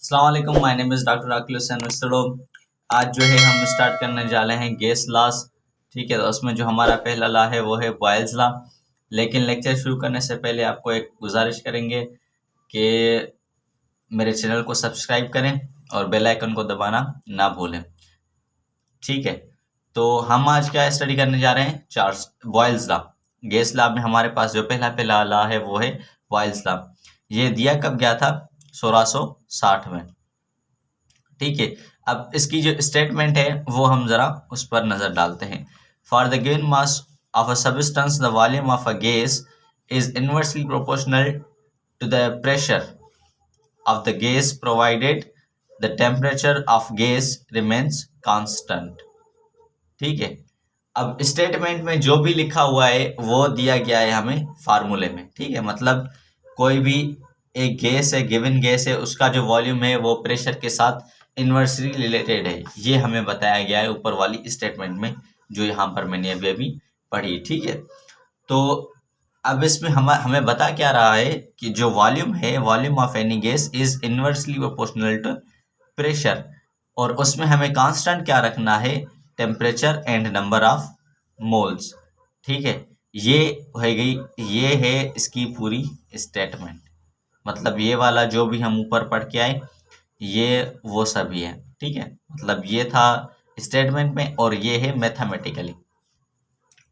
अस्सलाम वालेकुम, my name is doctor आकिल हुसैन मिस्टरो। आज जो है हम स्टार्ट करने जा रहे हैं गैस लॉस। ठीक है, तो उसमें जो हमारा पहला लॉ है वो है बॉयल्स लॉ। लेकिन लेक्चर शुरू करने से पहले आपको एक गुजारिश करेंगे कि मेरे चैनल को सब्सक्राइब करें और बेल आइकन को दबाना ना भूलें। ठीक है, तो हम आज क्या स्टडी करने जा रहे हैं? Charles Boyle's law. Gas law में हमारे पास जो पहला लॉ है वो है बॉयल्स लॉ। ये दिया कब गया था? 1660 में। ठीक है, अब इसकी जो स्टेटमेंट है वो हम जरा उस पर नजर डालते हैं। For the given mass of a substance the volume of a gas is inversely proportional to the pressure of the gas provided the temperature of gas remains constant. ठीक है, अब स्टेटमेंट में जो भी लिखा हुआ है वो दिया गया है हमें फार्मूले में। ठीक है, मतलब कोई भी एक गैस है, गिवन गैस है, उसका जो वॉल्यूम है वो प्रेशर के साथ इन्वर्सली रिलेटेड है। ये हमें बताया गया है ऊपर वाली स्टेटमेंट में, जो यहाँ पर मैंने अभी अभी पढ़ी। ठीक है, तो अब इसमें हमें बता क्या रहा है कि जो वॉल्यूम है, volume of any gas is inversely proportional to pressure, और उसमें हमें कांस्टेंट क्या रखना है? Temperature and number of moles. ठीक है, ये हो गई, ये है इसकी पूरी स्टेटमेंट। मतलब ये वाला जो भी हम ऊपर पढ़ के आए ये वो सभी है। ठीक है, मतलब ये था स्टेटमेंट में और ये है मैथमेटिकली।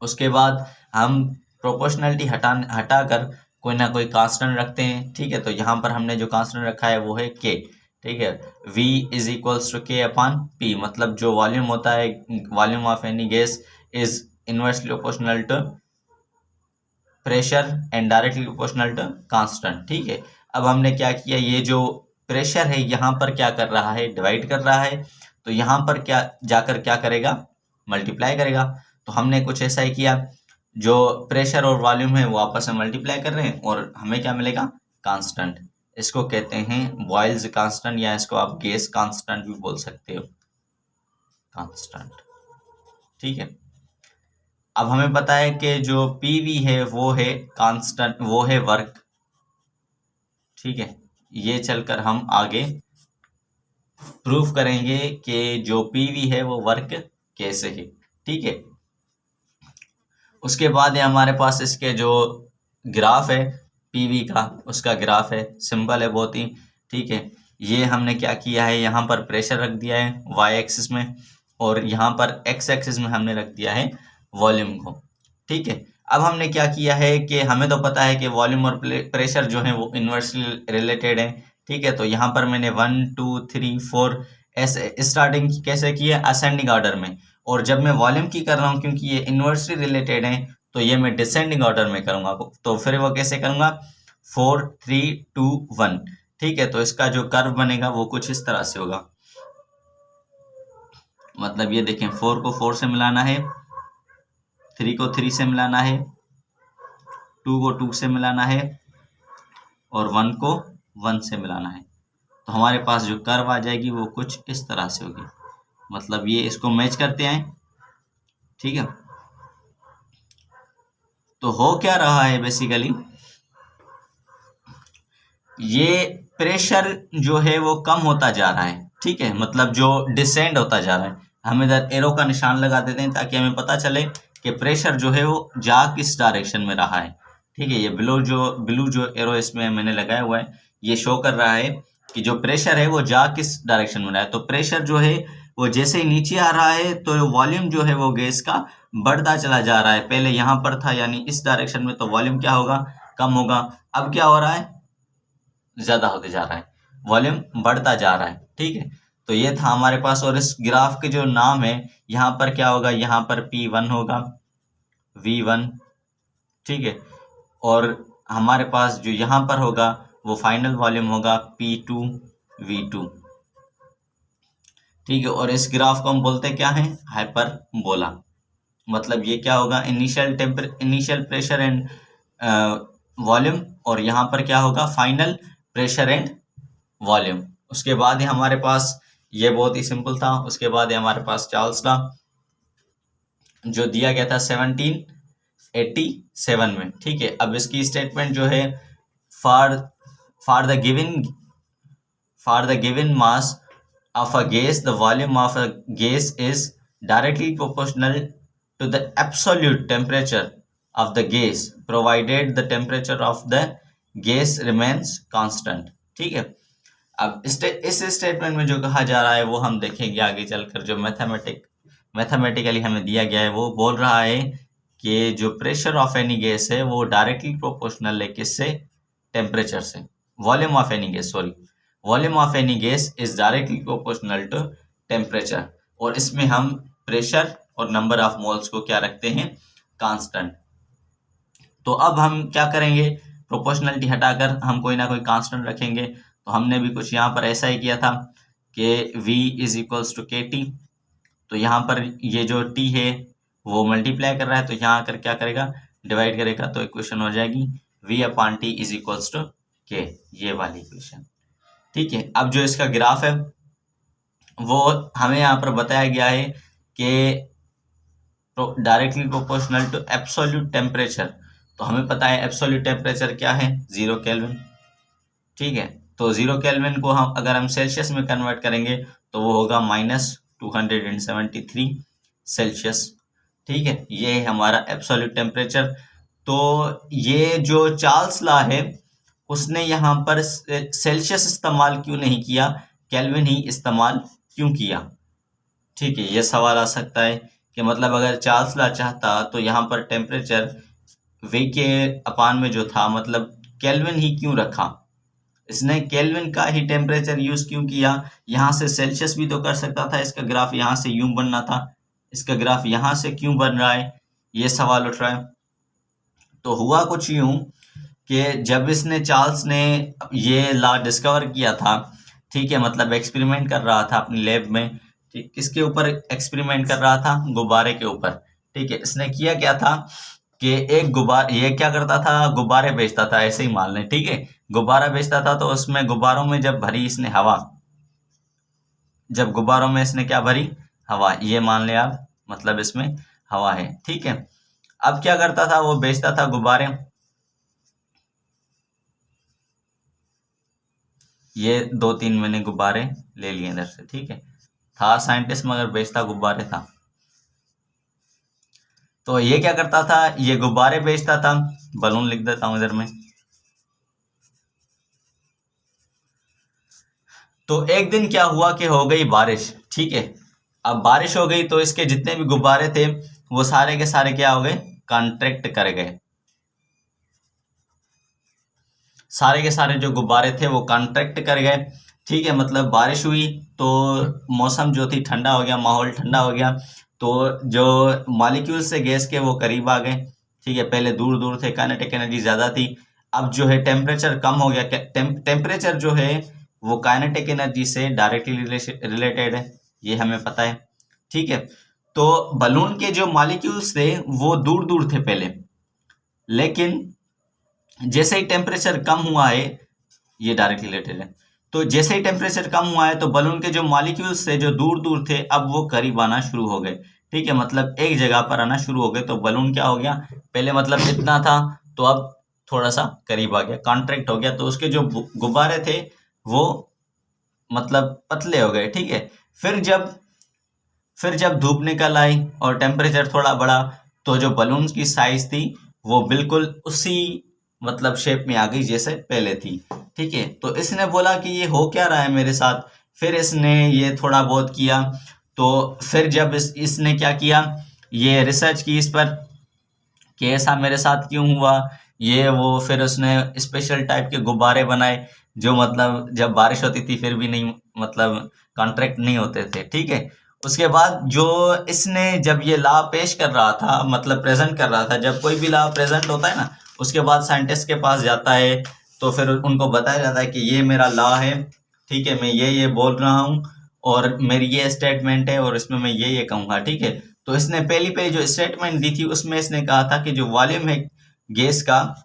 उसके बाद हम प्रोपोर्शनलिटी हटाकर कोई ना कोई कांस्टेंट रखते हैं। ठीक है, तो यहाँ पर हमने जो कांस्टेंट रखा है वो है के। ठीक है, V is equals to K upon P, मतलब जो वॉल्यूम होता है, volume of any gas is inversely proportional to pressure and directly proportional to constant. ठीक है, अब हमने क्या किया, ये जो प्रेशर है यहाँ पर क्या कर रहा है? डिवाइड कर रहा है, तो यहाँ पर क्या जाकर क्या करेगा? मल्टीप्लाई करेगा। तो हमने कुछ ऐसा ही किया, जो प्रेशर और वॉल्यूम है वो आपस में मल्टीप्लाई कर रहे हैं और हमें क्या मिलेगा? कांस्टेंट। इसको कहते हैं बॉयल्स कांस्टेंट, या इसको आप गैस कांस्टेंट भी बोल सकते हो, कांस्टेंट। ठीक है, अब हमें पता है कि जो पीवी है वो है कांस्टेंट, वो है वर्क। ठीक है, ये चलकर हम आगे प्रूफ करेंगे कि जो पीवी है वो वर्क कैसे है। ठीक है, उसके बाद है हमारे पास इसके जो ग्राफ है पीवी का, उसका ग्राफ है, सिंपल है बहुत ही। ठीक है, ये हमने क्या किया है, यहाँ पर प्रेशर रख दिया है वाई एक्सिस में, और यहाँ पर एक्स एक्सिस में हमने रख दिया है वॉल्यूम को। ठीक है, अब हमने क्या किया है कि हमें तो पता है कि वॉल्यूम और प्रेशर जो है वो इनवर्सली रिलेटेड है। ठीक है, तो यहाँ पर मैंने 1 2 3 4 ऐसे स्टार्टिंग कैसे की है? असेंडिंग ऑर्डर में। और जब मैं वॉल्यूम की कर रहा हूँ, क्योंकि ये इनवर्सली रिलेटेड है, तो ये मैं डिसेंडिंग ऑर्डर में करूंगा। तो फिर वो कैसे करूंगा? 4 3 2 1। ठीक है, तो इसका जो कर्व बनेगा वो कुछ इस तरह से होगा। मतलब ये देखें, 4 को 4 से मिलाना है, 3 को 3 से मिलाना है, 2 को 2 से मिलाना है, और 1 को 1 से मिलाना है। तो हमारे पास जो कर्व आ जाएगी वो कुछ इस तरह से होगी। मतलब ये इसको मैच करते हैं। ठीक है, तो हो क्या रहा है बेसिकली, ये प्रेशर जो है वो कम होता जा रहा है। ठीक है, मतलब जो डिसेंड होता जा रहा है। हम इधर एरो का निशान लगा देते हैं ताकि हमें पता चले कि प्रेशर जो है वो जा किस डायरेक्शन में रहा है। ठीक है, ये ब्लू जो एरो इसमें मैंने लगाया हुआ है, ये शो कर रहा है कि जो प्रेशर है वो जा किस डायरेक्शन में रहा है। तो प्रेशर जो है वो जैसे ही नीचे आ रहा है तो वॉल्यूम जो है वो गैस का बढ़ता चला जा रहा है। पहले यहाँ पर था, यानी इस डायरेक्शन में, तो वॉल्यूम क्या होगा? कम होगा। अब क्या हो रहा है? ज्यादा होते जा रहा है, वॉल्यूम बढ़ता जा रहा है। ठीक है, तो ये था हमारे पास। और इस ग्राफ के जो नाम है, यहाँ पर क्या होगा? यहाँ पर P1 होगा, V1। ठीक है, और हमारे पास जो यहाँ पर होगा वो फाइनल वॉल्यूम होगा P2 V2। ठीक है, और इस ग्राफ को हम बोलते क्या है? हाइपरबोला। मतलब ये क्या होगा? इनिशियल प्रेशर एंड वॉल्यूम, और यहाँ पर क्या होगा? Final pressure and volume. उसके बाद ही हमारे पास, ये बहुत ही सिंपल था, उसके बाद ही हमारे पास चार्ल्स लॉ जो दिया गया था 1787 में। ठीक है, अब इसकी स्टेटमेंट जो है, for for the given mass of a gas, the volume of a gas is directly proportional to the absolute temperature of the gas, provided the temperature of the gas remains constant. ठीक है, अब इस statement में जो कहा जा रहा है वो हम देखेंगे आगे चलकर। जो मैथमेटिकली हमें दिया गया है वो बोल रहा है कि जो प्रेशर ऑफ एनी गैस है वो डायरेक्टली प्रोपोर्शनल है किससे, टेम्परेचर से। Volume of any gas, sorry, volume of any gas is directly proportional to temperature, और इसमें हम प्रेशर और नंबर ऑफ मोल्स को क्या रखते हैं, कांस्टेंट। तो अब हम क्या करेंगे, प्रोपोर्शनलिटी हटाकर हम कोई ना कोई कांस्टेंट रखेंगे। तो हमने भी कुछ यहाँ पर ऐसा ही किया था कि V is equals to KT। तो यहाँ पर ये जो T है वो मल्टीप्लाई कर रहा है, तो यहाँ आकर क्या करेगा, डिवाइड करेगा, तो इक्वेशन हो जाएगी V/T is equals to K, ये वाली इक्वेशन। ठीक है, अब जो इसका ग्राफ है वो हमें यहाँ पर बताया गया है कि directly proportional to absolute temperature. तो हमें पता है एब्सोल्यूट टेम्परेचर क्या है, 0 केल्विन। ठीक है, तो 0 केल्विन को हम अगर हम सेल्सियस में कन्वर्ट करेंगे तो वो होगा -273 सेल्सियस। ठीक है, ये है हमारा एब्सोल्यूट टेम्परेचर। तो ये जो चार्ल्स लॉ है उसने यहाँ पर सेल्सियस इस्तेमाल क्यों नहीं किया, केल्विन ही इस्तेमाल क्यों किया। ठीक है, ये सवाल आ सकता है कि मतलब अगर चार्ल्स लॉ चाहता तो यहाँ पर टेम्परेचर V के अपान में जो था मतलब केल्विन ही क्यों रखा, इसने केल्विन का ही टेम्परेचर यूज क्यों किया। यहाँ से सेल्सियस भी तो कर सकता था, इसका ग्राफ यहाँ से यूं बनना था, इसका ग्राफ यहाँ से क्यों बन रहा है, ये सवाल उठ रहा है। तो हुआ कुछ यूं कि जब इसने चार्ल्स ने ये लॉ डिस्कवर किया था, ठीक है, मतलब एक्सपेरिमेंट कर रहा था अपनी लैब में, ठीक, किसके ऊपर एक्सपेरिमेंट कर रहा था, गुब्बारे के ऊपर। ठीक है, इसने किया क्या था कि एक गुब्बारा, ये क्या करता था, गुब्बारे बेचता था, ऐसे ही मान लें। ठीक है, गुब्बारा बेचता था, तो उसमें गुब्बारों में जब भरी इसने हवा, जब गुब्बारों में इसने क्या भरी, हवा, ये मान लें आप, मतलब इसमें हवा है। ठीक है, अब क्या करता था, वो बेचता था गुब्बारे। ये 2-3 मैंने गुब्बारे ले लिए इधर से। ठीक है, था साइंटिस्ट मगर बेचता गुब्बारे था। तो ये क्या करता था, ये गुब्बारे बेचता था, बलून लिख देता हूं इधर में। तो एक दिन क्या हुआ कि हो गई बारिश। ठीक है, अब बारिश हो गई तो इसके जितने भी गुब्बारे थे वो सारे के सारे क्या हो गए, कॉन्ट्रैक्ट कर गए। सारे के सारे जो गुब्बारे थे वो कॉन्ट्रैक्ट कर गए। ठीक है, मतलब बारिश हुई तो मौसम जो थी ठंडा हो गया, माहौल ठंडा हो गया, तो जो मॉलिक्यूल से गैस के वो करीब आ गए। ठीक है, पहले दूर दूर थे, काइनेटिक एनर्जी ज्यादा थी, अब जो है टेम्परेचर कम हो गया। टेम्परेचर जो है वो काइनेटिक एनर्जी से डायरेक्टली रिलेटेड है, ये हमें पता है। ठीक है, तो बलून के जो मॉलिक्यूल्स थे वो दूर दूर थे पहले, लेकिन जैसे ही टेम्परेचर कम हुआ है, ये डायरेक्टली रिलेटेड है, तो जैसे ही टेम्परेचर कम हुआ है तो बलून के जो मॉलिक्यूल्स थे जो दूर दूर थे अब वो करीब आना शुरू हो गए। ठीक है, मतलब एक जगह पर आना शुरू हो गए। तो बलून क्या हो गया, पहले मतलब इतना था तो अब थोड़ा सा करीब आ गया, कॉन्ट्रैक्ट हो गया, तो उसके जो गुब्बारे थे वो मतलब पतले हो गए। ठीक है, फिर जब धूप निकल आई और टेम्परेचर थोड़ा बढ़ा तो जो बलून की साइज थी वो बिल्कुल उसी मतलब शेप में आ गई जैसे पहले थी। ठीक है, तो इसने बोला कि ये हो क्या रहा है मेरे साथ। फिर इसने ये थोड़ा बहुत किया, तो फिर जब इसने क्या किया, ये रिसर्च की इस पर कि ऐसा मेरे साथ क्यों हुआ, ये वो, फिर उसने स्पेशल टाइप के गुब्बारे बनाए जो मतलब जब बारिश होती थी फिर भी नहीं, मतलब कॉन्ट्रैक्ट नहीं होते थे। ठीक है, उसके बाद जो इसने जब ये लॉ पेश कर रहा था, मतलब प्रेजेंट कर रहा था, जब कोई भी लॉ प्रेजेंट होता है ना उसके बाद साइंटिस्ट के पास जाता है तो फिर उनको बताया जाता है कि ये मेरा लॉ है। ठीक है, मैं ये बोल रहा हूँ और मेरी ये स्टेटमेंट है और इसमें मैं ये कहूँगा। ठीक है, तो इसने पहली जो स्टेटमेंट दी थी उसमें इसने कहा था कि जो वॉल्यूम है गैस का,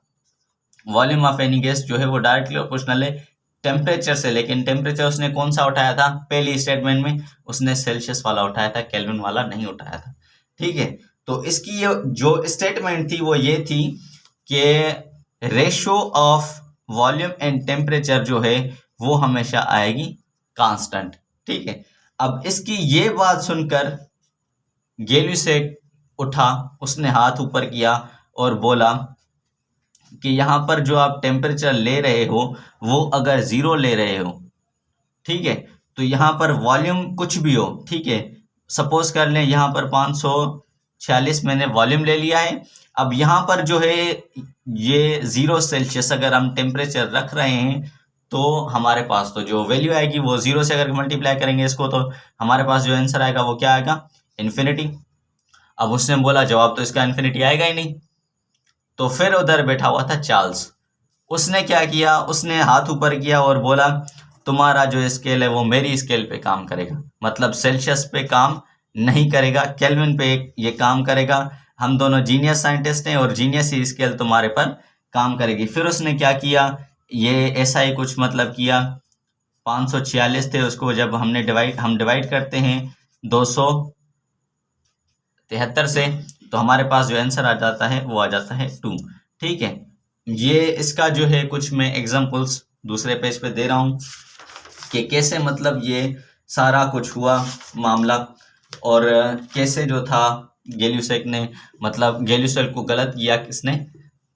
वॉल्यूम ऑफ एनी गैस जो है वो डायरेक्टली प्रोपोर्शनल है टेम्परेचर से। लेकिन टेम्परेचर उसने कौन सा उठाया था, पहली स्टेटमेंट में उसने सेल्सियस वाला उठाया था, केल्विन वाला नहीं उठाया था। ठीक है, तो इसकी जो स्टेटमेंट थी वो ये थी कि ratio of volume and temperature जो है वो हमेशा आएगी कांस्टेंट। ठीक है, अब इसकी ये बात सुनकर गैल्यूसेक उठा, उसने हाथ ऊपर किया और बोला कि यहाँ पर जो आप टेम्परेचर ले रहे हो वो अगर 0 ले रहे हो, ठीक है, तो यहाँ पर वॉल्यूम कुछ भी हो, ठीक है, सपोज कर लें यहाँ पर 546 मैंने वॉल्यूम ले लिया है। अब यहाँ पर जो है ये 0 सेल्सियस अगर हम टेम्परेचर रख रहे हैं तो हमारे पास तो जो वैल्यू आएगी वो 0 से अगर मल्टीप्लाई करेंगे इसको तो हमारे पास जो आंसर आएगा वो क्या आएगा, इन्फिनिटी। अब उसने बोला जवाब तो इसका इन्फिनिटी आएगा ही नहीं। तो फिर उधर बैठा हुआ था चार्ल्स, उसने क्या किया, उसने हाथ ऊपर किया और बोला तुम्हारा जो स्केल है वो मेरी स्केल पे काम करेगा, मतलब सेल्सियस पे काम नहीं करेगा, केल्विन पे ये काम करेगा। हम दोनों जीनियस साइंटिस्ट हैं और जीनियस ही स्केल तुम्हारे पर काम करेगी। फिर उसने क्या किया, ये ऐसा ही कुछ मतलब किया, 546 थे, उसको जब हम डिवाइड करते हैं 273 से, तो हमारे पास जो आंसर आ जाता है वो आ जाता है 2। ठीक है, ये इसका जो है कुछ मैं एग्जांपल्स दूसरे पेज पे दे रहा हूँ कि कैसे मतलब ये सारा कुछ हुआ मामला, और कैसे जो था गैल्यूसेक ने, मतलब गैल्यूसेक को गलत किया किसने,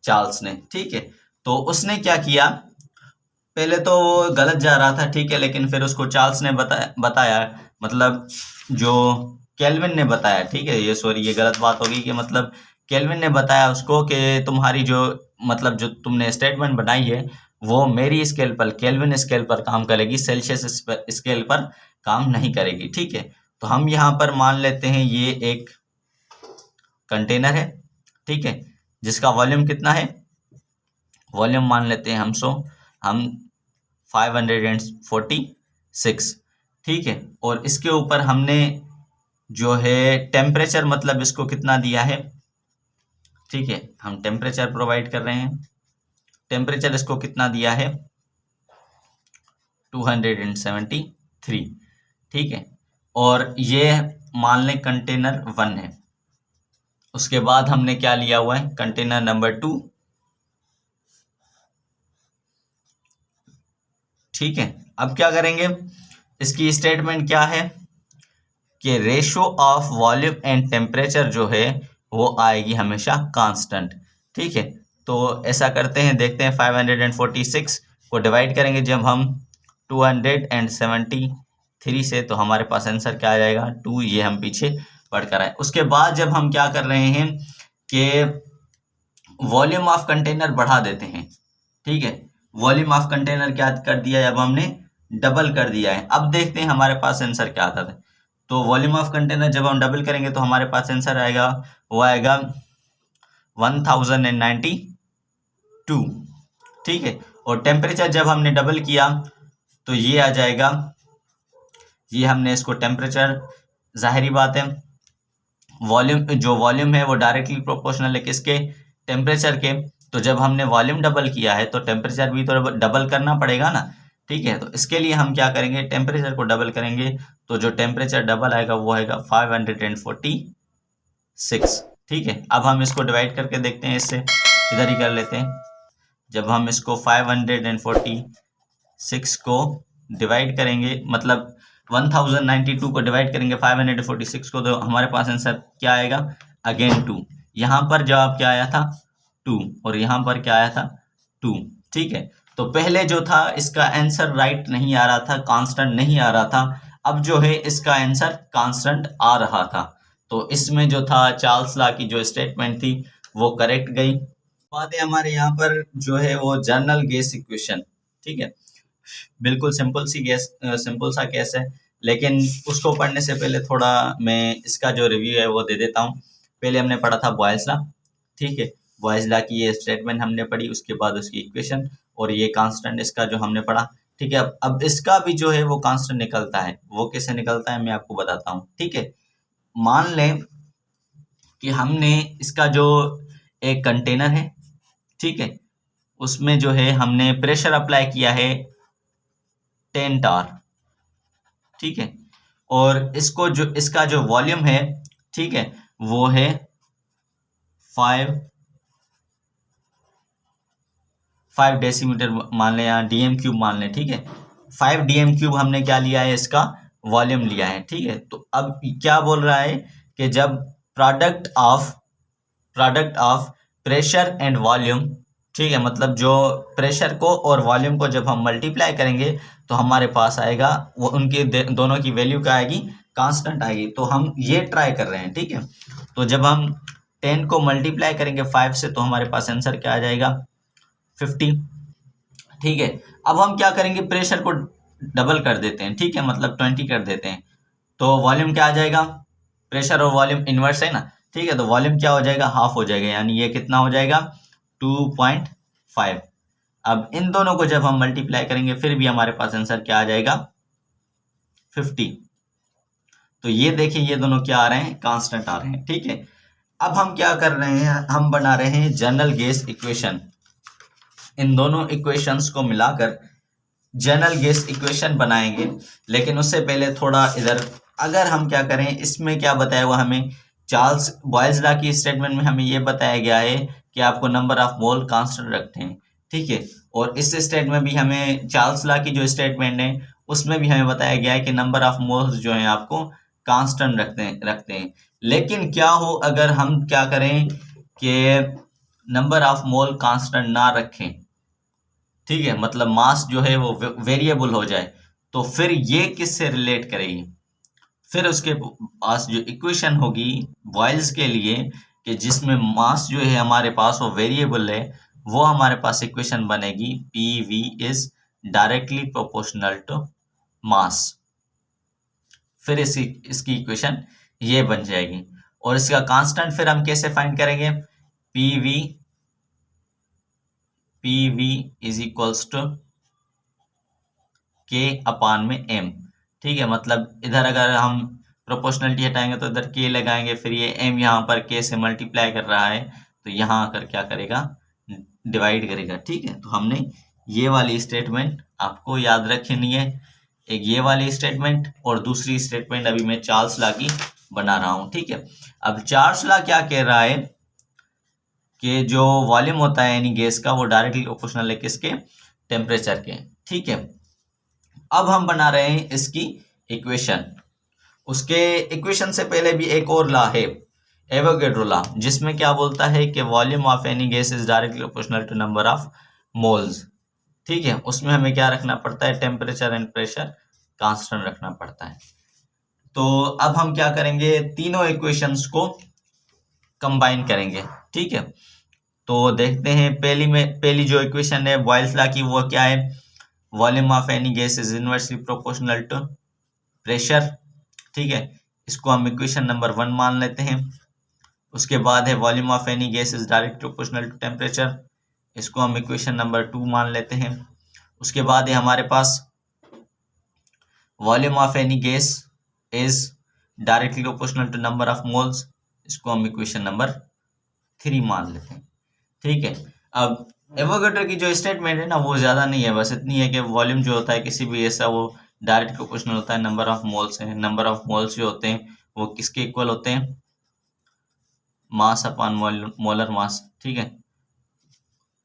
चार्ल्स ने। ठीक है, तो उसने क्या किया, पहले तो वो गलत जा रहा था, ठीक है, लेकिन फिर उसको चार्ल्स ने बताया, मतलब जो केल्विन ने बताया, ठीक है, ये गलत बात होगी कि मतलब केल्विन ने बताया उसको कि तुम्हारी जो मतलब जो तुमने स्टेटमेंट बनाई है वो मेरी स्केल पर, केल्विन स्केल पर काम करेगी, सेल्सियस स्केल पर काम नहीं करेगी। ठीक है, तो हम यहाँ पर मान लेते हैं ये एक कंटेनर है, ठीक है, जिसका वॉल्यूम कितना है, वॉल्यूम मान लेते हैं हम 546। ठीक है, और इसके ऊपर हमने जो है टेम्परेचर, मतलब इसको कितना दिया है, ठीक है, हम टेम्परेचर प्रोवाइड कर रहे हैं, टेम्परेचर इसको कितना दिया है 273। ठीक है, और ये मान लें कंटेनर 1 है। उसके बाद हमने क्या लिया हुआ है, कंटेनर नंबर 2। ठीक है, अब क्या करेंगे, इसकी स्टेटमेंट क्या है कि ratio of volume and temperature जो है वो आएगी हमेशा कांस्टेंट। ठीक है, तो ऐसा करते हैं, देखते हैं 546 को डिवाइड करेंगे जब हम 273 से, तो हमारे पास आंसर क्या आ जाएगा 2। ये हम पीछे पढ़ कर आए। उसके बाद जब हम क्या कर रहे हैं कि वॉल्यूम ऑफ कंटेनर बढ़ा देते हैं। ठीक है, वॉल्यूम ऑफ कंटेनर क्या कर दिया है, अब हमने डबल कर दिया है। अब देखते हैं हमारे पास आंसर क्या आता है। तो वॉल्यूम ऑफ कंटेनर जब हम डबल करेंगे तो हमारे पास आंसर आएगा, वो आएगा 1092। ठीक है, और टेम्परेचर जब हमने डबल किया तो ये आ जाएगा, ये हमने इसको टेम्परेचर, जाहिरी बात है वॉल्यूम है वो डायरेक्टली प्रोपोर्शनल है किसके, टेम्परेचर के। तो जब हमने वॉल्यूम डबल किया है तो टेम्परेचर भी तो डबल करना पड़ेगा ना। ठीक है, तो इसके लिए हम क्या करेंगे, टेम्परेचर को डबल करेंगे, तो जो टेम्परेचर डबल आएगा वो आएगा 546। ठीक है, अब हम इसको डिवाइड करके देखते हैं, इससे इधर ही कर लेते हैं। जब हम इसको 546 को डिवाइड करेंगे, मतलब 1092 को डिवाइड करेंगे 546 को, तो हमारे पास आंसर क्या आएगा, अगेन 2। यहाँ पर जवाब क्या आया था 2, और यहाँ पर क्या आया था 2। ठीक है, तो पहले जो था इसका आंसर राइट नहीं आ रहा था, कांस्टेंट नहीं आ रहा था। अब जो है इसका आंसर कांस्टेंट आ रहा था। तो इसमें जो था चार्ल्स लॉ की जो स्टेटमेंट थी वो करेक्ट गई। बात है हमारे यहाँ पर जो है वो जनरल गैस इक्वेशन। ठीक है, बिल्कुल सिंपल सा केस है, लेकिन उसको पढ़ने से पहले थोड़ा मैं इसका जो रिव्यू है वो दे देता हूँ। पहले हमने पढ़ा था बॉयल्स लॉ। ठीक है, बॉयल्स लॉ की ये स्टेटमेंट हमने पढ़ी, उसके बाद उसकी इक्वेशन, और ये कांस्टेंट इसका जो हमने पढ़ा। ठीक है, अब इसका भी जो है वो कांस्टेंट निकलता है, वो कैसे निकलता है मैं आपको बताता हूँ। ठीक है, मान लें कि हमने इसका जो एक कंटेनर है, ठीक है, उसमें जो है हमने प्रेशर अप्लाई किया है 10 टार। ठीक है, और इसको जो इसका जो वॉल्यूम है, ठीक है, वो है 5 डेसीमीटर मान लें या DM³ मान लें। ठीक है, 5 dm³ हमने क्या लिया है, इसका वॉल्यूम लिया है। ठीक है, तो अब क्या बोल रहा है कि जब product of pressure and volume, ठीक है, मतलब जो प्रेशर को और वॉल्यूम को जब हम मल्टीप्लाई करेंगे तो हमारे पास आएगा वो उनके दोनों की वैल्यू क्या आएगी, कांस्टेंट आएगी। तो हम ये ट्राई कर रहे हैं। ठीक है, तो जब हम 10 को मल्टीप्लाई करेंगे 5 से तो हमारे पास आंसर क्या आ जाएगा, 50। ठीक है, अब हम क्या करेंगे, प्रेशर को डबल कर देते हैं। ठीक है, मतलब 20 कर देते हैं, तो वॉल्यूम क्या आ जाएगा, प्रेशर और वॉल्यूम इनवर्स है ना। ठीक है, तो वॉल्यूम क्या हो जाएगा, हाफ हो जाएगा, यानी ये कितना हो जाएगा, 2.5। अब इन दोनों को जब हम मल्टीप्लाई करेंगे फिर भी हमारे पास आंसर क्या आ जाएगा, 50। तो ये देखिए, ये दोनों क्या आ रहे हैं, कांस्टेंट आ रहे हैं। ठीक है, अब हम क्या कर रहे हैं, हम बना रहे हैं जनरल गैस इक्वेशन। इन दोनों इक्वेशंस को मिलाकर जनरल गैस इक्वेशन बनाएंगे। लेकिन उससे पहले थोड़ा इधर, अगर हम क्या करें, इसमें क्या बताया हुआ हमें, चार्ल्स बॉयल्स लॉ की स्टेटमेंट में हमें ये बताया गया है कि आपको नंबर ऑफ मोल कांस्टेंट रखते हैं। ठीक है, और इस स्टेटमेंट में भी हमें चार्ल्स लॉ की जो स्टेटमेंट है उसमें भी हमें बताया गया है कि नंबर ऑफ मोल्स जो है आपको कांस्टेंट रखते हैं। लेकिन क्या हो अगर हम क्या करें कि नंबर ऑफ मोल कांस्टेंट ना रखें, ठीक है, मतलब मास जो है वो वेरिएबल हो जाए, तो फिर ये किससे रिलेट करेगी, फिर उसके पास जो इक्वेशन होगी बॉयल्स के लिए कि जिसमें मास जो है हमारे पास वो वेरिएबल है, वो हमारे पास इक्वेशन बनेगी PV is directly proportional to mass. फिर इसकी इक्वेशन ये बन जाएगी। और इसका कांस्टेंट फिर हम कैसे फाइंड करेंगे, PV is equals to K upon में M। ठीक है, मतलब इधर अगर हम प्रोपोर्शनलिटी हटाएंगे तो इधर K लगाएंगे, फिर ये M यहाँ पर K से मल्टीप्लाई कर रहा है तो यहाँ आकर क्या करेगा, डिवाइड करेगा। ठीक है, तो हमने ये वाली स्टेटमेंट आपको याद रखनी है, एक ये वाली स्टेटमेंट और दूसरी स्टेटमेंट अभी मैं चार्ल्स लॉ की बना रहा हूँ। ठीक है, अब चार्ल्स लॉ क्या कह रहा है कि जो वॉल्यूम होता है यानी गैस का, वो डायरेक्टली प्रोपोर्शनल है किसके, टेम्परेचर के। ठीक है, अब हम बना रहे हैं इसकी इक्वेशन। उसके इक्वेशन से पहले भी एक और लॉ है, एवोगैड्रो लॉ, जिसमें क्या बोलता है कि volume of any gas is directly proportional to number of moles. ठीक है, उसमें हमें क्या रखना पड़ता है, टेम्परेचर एंड प्रेशर कांस्टेंट रखना पड़ता है। तो अब हम क्या करेंगे, तीनों इक्वेशंस को कंबाइन करेंगे। ठीक है, तो देखते हैं पहली जो इक्वेशन है बॉयल्स लॉ की, वो क्या है, volume of any gas is inversely proportional to pressure. ठीक है, इसको हम इक्वेशन नंबर 1 मान लेते हैं। उसके बाद है volume of any gas is direct proportional to temperature, इसको हम इक्वेशन नंबर 2 मान लेते हैं। उसके बाद है हमारे पास volume of any gas is directly proportional to number of moles, इसको हम इक्वेशन नंबर 3 मान लेते हैं। ठीक है, अब एवोगैड्रो की जो स्टेटमेंट है ना वो ज्यादा नहीं है, बस इतनी है कि वॉल्यूम जो होता है किसी भी गैस का वो डायरेक्ट प्रोपोर्शनल होता है नंबर ऑफ मोल्स है। नंबर ऑफ मोल्स जो होते हैं वो किसके इक्वल होते हैं, मास अपॉन मोलर मास। ठीक है,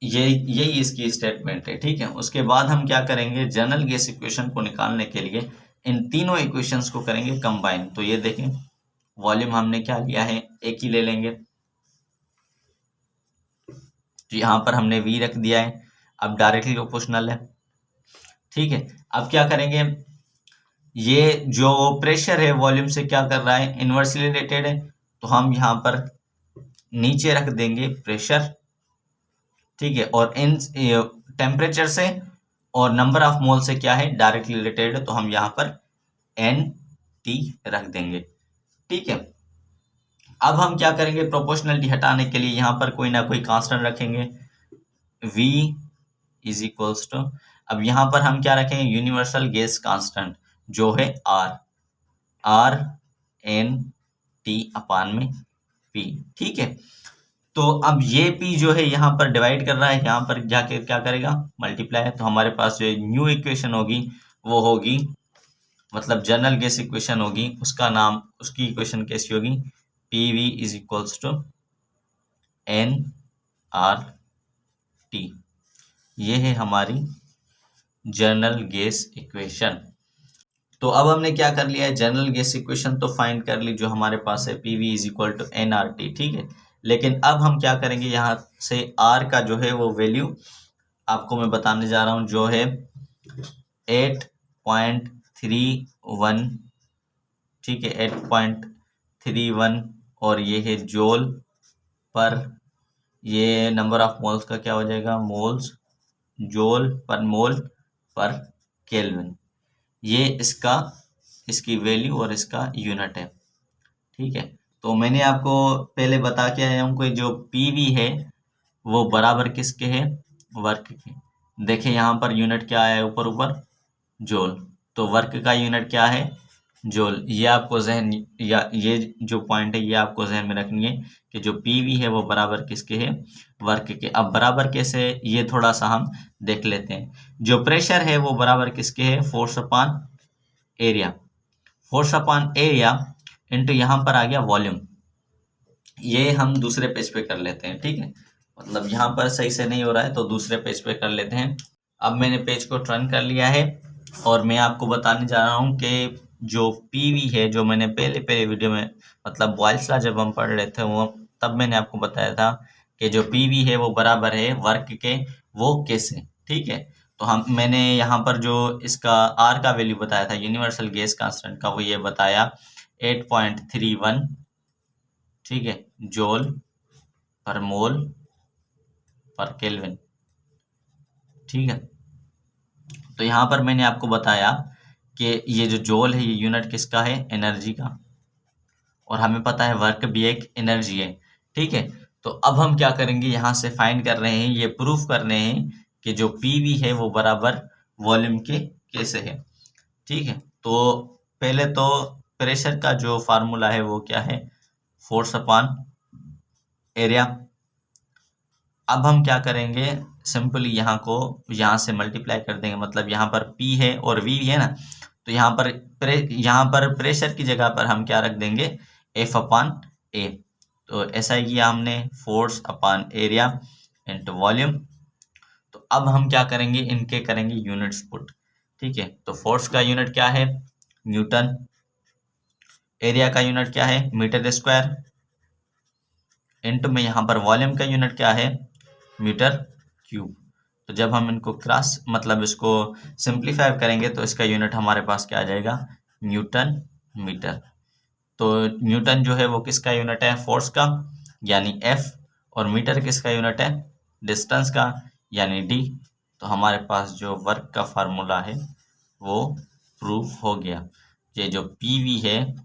यही इसकी स्टेटमेंट है। ठीक है, उसके बाद हम क्या करेंगे, जनरल गैस इक्वेशन को निकालने के लिए इन तीनों इक्वेशंस को करेंगे कंबाइन। तो ये देखें, वॉल्यूम हमने क्या लिया है, एक ही ले लेंगे, तो यहाँ पर हमने V रख दिया है, अब डायरेक्टली प्रोपोर्शनल है। ठीक है, अब क्या करेंगे, ये जो प्रेशर है वॉल्यूम से क्या कर रहा है, इनवर्सली रिलेटेड है, तो हम यहाँ पर नीचे रख देंगे प्रेशर। ठीक है, और इन टेम्परेचर से और नंबर ऑफ मोल से क्या है, डायरेक्टली रिलेटेड है, तो हम यहाँ पर NT रख देंगे। ठीक है, अब हम क्या करेंगे, प्रोपोर्शनलिटी हटाने के लिए यहाँ पर कोई ना कोई कांस्टेंट रखेंगे, V इज इक्वल्स टू, अब यहाँ पर हम क्या रखेंगे, यूनिवर्सल गैस कांस्टेंट जो है RNT अपान में P। ठीक है, तो अब ये P जो है यहाँ पर डिवाइड कर रहा है, यहाँ पर जाके क्या करेगा, मल्टीप्लाई है, तो हमारे पास जो न्यू इक्वेशन होगी वो होगी, मतलब जनरल गैस इक्वेशन होगी, उसका नाम, उसकी इक्वेशन कैसी होगी, PV is equals to NRT। ये है हमारी जनरल गैस इक्वेशन। तो अब हमने क्या कर लिया है, जनरल गैस इक्वेशन तो फाइंड कर ली जो हमारे पास है, PV is equal to NRT, ठीक है। लेकिन अब हम क्या करेंगे, यहाँ से आर का जो है वो वैल्यू आपको मैं बताने जा रहा हूँ, जो है 8.31, ठीक है, 8.31, और ये है जोल पर, ये नंबर ऑफ मोल्स का क्या हो जाएगा, मोल्स, जोल पर मोल पर केल्विन, ये इसकी वैल्यू और इसका यूनिट है, ठीक है। तो मैंने आपको पहले बता के आया हूँ कि जो पीवी है वो बराबर किसके है, वर्क के। देखिए यहाँ पर यूनिट क्या आया है ऊपर ऊपर, जोल, तो वर्क का यूनिट क्या है, जोल। ये आपको जहन, या ये जो पॉइंट है ये आपको जहन में रखनी है कि जो पीवी है वो बराबर किसके है, वर्क के। अब बराबर कैसे, ये थोड़ा सा हम देख लेते हैं। जो प्रेशर है वो बराबर किसके है, force upon area, force upon area into यहाँ पर आ गया वॉल्यूम। ये हम दूसरे पेज पे कर लेते हैं, ठीक है, मतलब यहाँ पर सही से नहीं हो रहा है तो दूसरे पेज पे कर लेते हैं। अब मैंने पेज को टर्न कर लिया है और मैं आपको बताने जा रहा हूँ कि जो पीवी है, जो मैंने पहले वीडियो में, मतलब बॉयल्स लॉ जब हम पढ़ रहे थे वो, तब मैंने आपको बताया था कि जो पीवी है वो बराबर है वर्क के, वो कैसे, ठीक है। तो मैंने यहाँ पर जो इसका आर का वैल्यू बताया था, यूनिवर्सल गैस कांस्टेंट का, वो ये बताया 8.31, ठीक है, जोल पर मोल पर केल्विन, ठीक है। तो यहाँ पर मैंने आपको बताया कि ये जो जोल है ये यूनिट किसका है, एनर्जी का, और हमें पता है वर्क भी एक एनर्जी है, ठीक है। तो अब हम क्या करेंगे, यहाँ से फाइंड कर रहे हैं, ये प्रूफ कर रहे हैं कि जो पीवी है वो बराबर वॉल्यूम के कैसे है, ठीक है। तो पहले तो प्रेशर का जो फार्मूला है वो क्या है, फोर्स अपॉन एरिया। अब हम क्या करेंगे, सिंपली यहाँ से मल्टीप्लाई कर देंगे, मतलब यहाँ पर P है और V है ना, तो यहाँ पर प्रेशर की जगह पर हम क्या रख देंगे, F अपॉन A। तो ऐसा ही किया हमने, force upon area into volume. तो अब हम क्या करेंगे, इनके करेंगे यूनिट्स पुट, ठीक है। तो फोर्स का यूनिट क्या है, न्यूटन, एरिया का यूनिट क्या है, मीटर स्क्वायर, इंटू में यहाँ पर वॉल्यूम का यूनिट क्या है, मीटर क्यूब। तो जब हम इनको मतलब इसको सिंप्लीफाई करेंगे तो इसका यूनिट हमारे पास क्या आ जाएगा, न्यूटन मीटर। तो न्यूटन जो है वो किसका यूनिट है, फोर्स का, यानी F, और मीटर किसका यूनिट है, डिस्टेंस का, यानी D। तो हमारे पास जो वर्क का फार्मूला है वो प्रूफ हो गया। ये जो PV है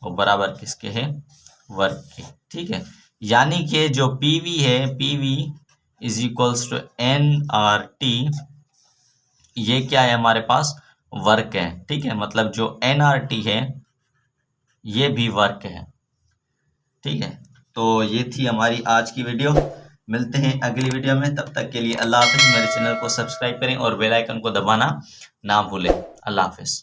वो बराबर किसके है, वर्क के, ठीक है। यानी कि जो PV है, PV is equals to NRT, ये क्या है हमारे पास, वर्क है, ठीक है। मतलब जो NRT है ये भी वर्क है, ठीक है। तो ये थी हमारी आज की वीडियो, मिलते हैं अगली वीडियो में, तब तक के लिए अल्लाह हाफिज़। मेरे चैनल को सब्सक्राइब करें और बेल आइकन को दबाना ना भूलें। अल्लाह हाफिज़।